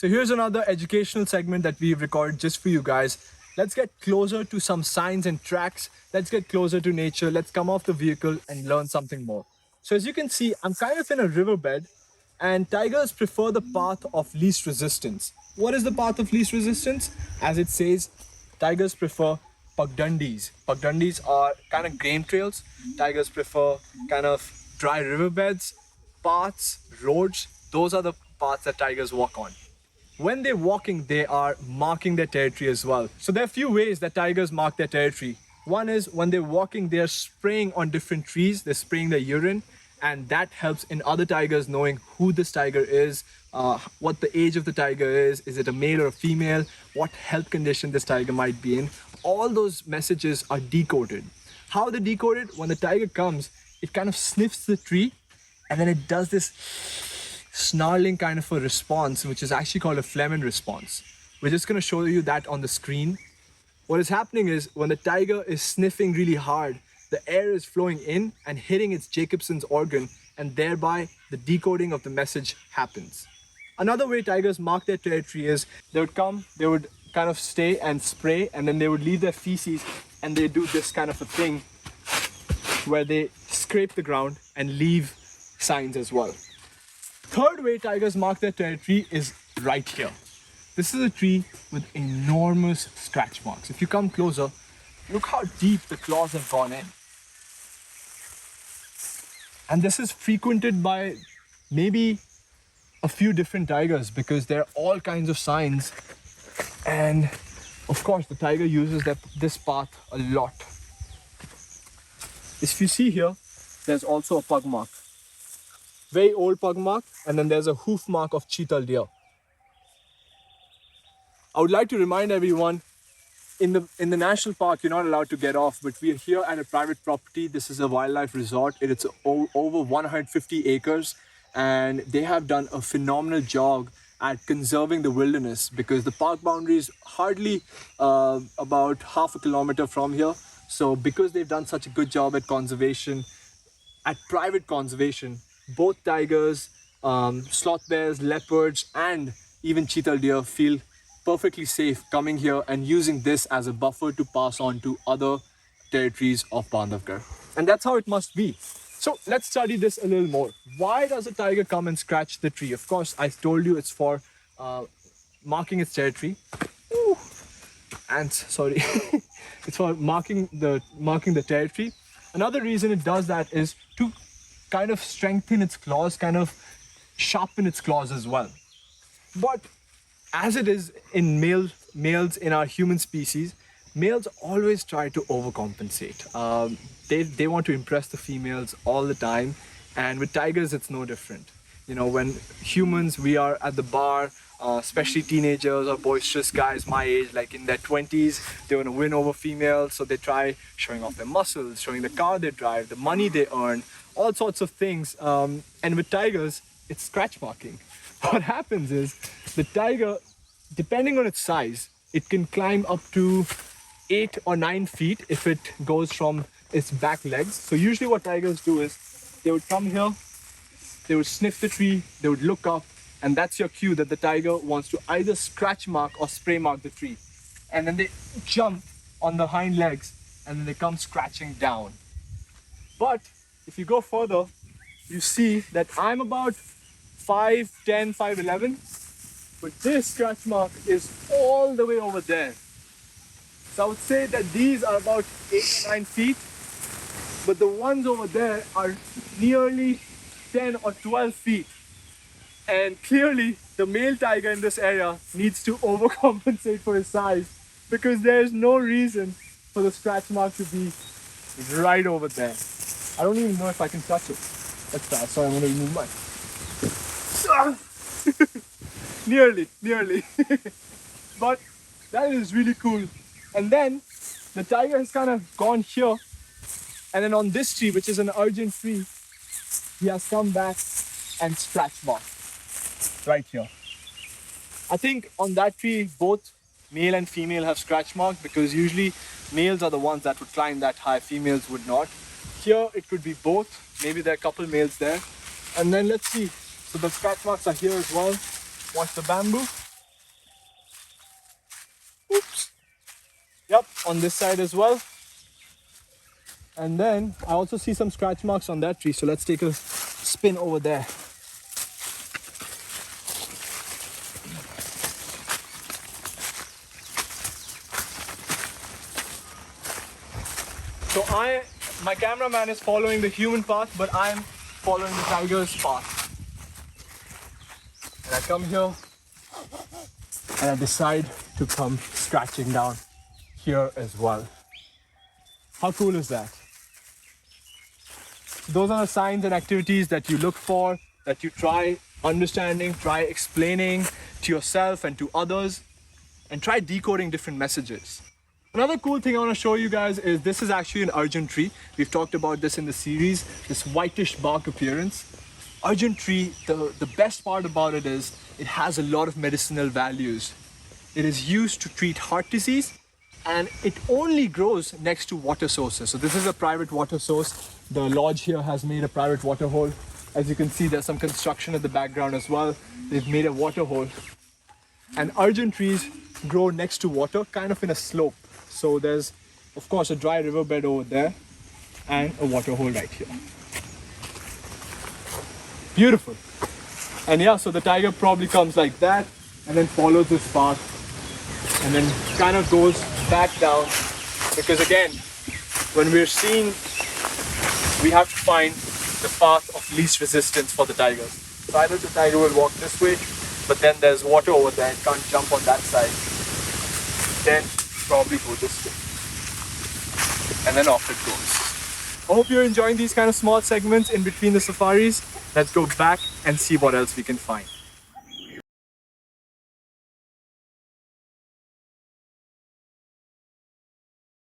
So here's another educational segment that we've recorded just for you guys. Let's get closer to some signs and tracks. Let's get closer to nature. Let's come off the vehicle and learn something more. So as you can see, I'm kind of in a riverbed, and tigers prefer the path of least resistance. What is the path of least resistance? As it says, tigers prefer pagdundis. Pagdundis are kind of game trails. Tigers prefer kind of dry riverbeds, paths, roads. Those are the paths that tigers walk on. When they're walking, they are marking their territory as well. So there are a few ways that tigers mark their territory. One is when they're walking, they're spraying on different trees, they're spraying their urine, and that helps in other tigers knowing who this tiger is, what the age of the tiger is it a male or a female, what health condition this tiger might be in. All those messages are decoded. How they decode it? When the tiger comes, it kind of sniffs the tree, and then it does this snarling kind of a response, which is actually called a phlegm response. We're just going to show you that on the screen. What is happening is when the tiger is sniffing really hard, the air is flowing in and hitting its Jacobson's organ, and thereby the decoding of the message happens. Another way tigers mark their territory is they would come, they would kind of stay and spray, and then they would leave their feces, and they do this kind of a thing where they scrape the ground and leave signs as well. Third way tigers mark their territory is right here. This is a tree with enormous scratch marks. If you come closer, look how deep the claws have gone in. And this is frequented by maybe a few different tigers because there are all kinds of signs. And of course, the tiger uses this path a lot. If you see here, there's also a pug mark. Very old pug mark, and then there's a hoof mark of cheetal deer. I would like to remind everyone, in the national park, you're not allowed to get off, but we are here at a private property. This is a wildlife resort. It's over 150 acres, and they have done a phenomenal job at conserving the wilderness because the park boundary is hardly about half a kilometer from here. So because they've done such a good job at conservation, at private conservation, both tigers, sloth bears, leopards, and even cheetal deer feel perfectly safe coming here and using this as a buffer to pass on to other territories of Bandhavgarh. And that's how it must be. So let's study this a little more. Why does a tiger come and scratch the tree? Of course, I told you it's for marking its territory. Ooh. Ants, sorry. It's for marking the territory. Another reason it does that is to kind of strengthen its claws, kind of sharpen its claws as well. But as it is in males in our human species, males always try to overcompensate. They want to impress the females all the time, and with tigers it's no different. You know, when humans, we are at the bar, especially teenagers or boisterous guys my age, like in their 20s, they want to win over females, so they try showing off their muscles, showing the car they drive, the money they earn, all sorts of things. And with tigers, it's scratch marking. What happens is the tiger, depending on its size, it can climb up to 8 or 9 feet if it goes from its back legs. So usually what tigers do is they would come here, they would sniff the tree, they would look up, and that's your cue that the tiger wants to either scratch mark or spray mark the tree. And then they jump on the hind legs and then they come scratching down. But if you go further, you see that I'm about 5'10", 5'11", but this scratch mark is all the way over there. So I would say that these are about 8 or 9 feet, but the ones over there are nearly 10 or 12 feet. And clearly, the male tiger in this area needs to overcompensate for his size because there's no reason for the scratch mark to be right over there. I don't even know if I can touch it. Let's try. Sorry, I'm going to remove mine. Nearly. But that is really cool. And then the tiger has kind of gone here, and then on this tree, which is an urgent tree, he has come back and scratch marked right here. I think on that tree, both male and female have scratch marked because usually males are the ones that would climb that high, females would not. Here it could be both. Maybe there are a couple males there. And then let's see. So the scratch marks are here as well. Watch the bamboo. Yep, on this side as well. And then I also see some scratch marks on that tree. So let's take a spin over there. So my cameraman is following the human path, but I'm following the tiger's path. And I come here and I decide to come scratching down here as well. How cool is that? Those are the signs and activities that you look for, that you try understanding, try explaining to yourself and to others, and try decoding different messages. Another cool thing I want to show you guys is this is actually an urgent tree. We've talked about this in the series, this whitish bark appearance. Urgent tree, the best part about it is it has a lot of medicinal values. It is used to treat heart disease, and it only grows next to water sources. So this is a private water source. The lodge here has made a private water hole. As you can see, there's some construction in the background as well. They've made a water hole. And urgent trees grow next to water, kind of in a slope. So there's, of course, a dry riverbed over there and a water hole right here. Beautiful. And yeah, so the tiger probably comes like that and then follows this path and then kind of goes back down, because again, when we're seeing, we have to find the path of least resistance for the tigers. So either the tiger will walk this way, but then there's water over there, it can't jump on that side. Then probably go this way. And then off it goes. I hope you're enjoying these kind of small segments in between the safaris. Let's go back and see what else we can find.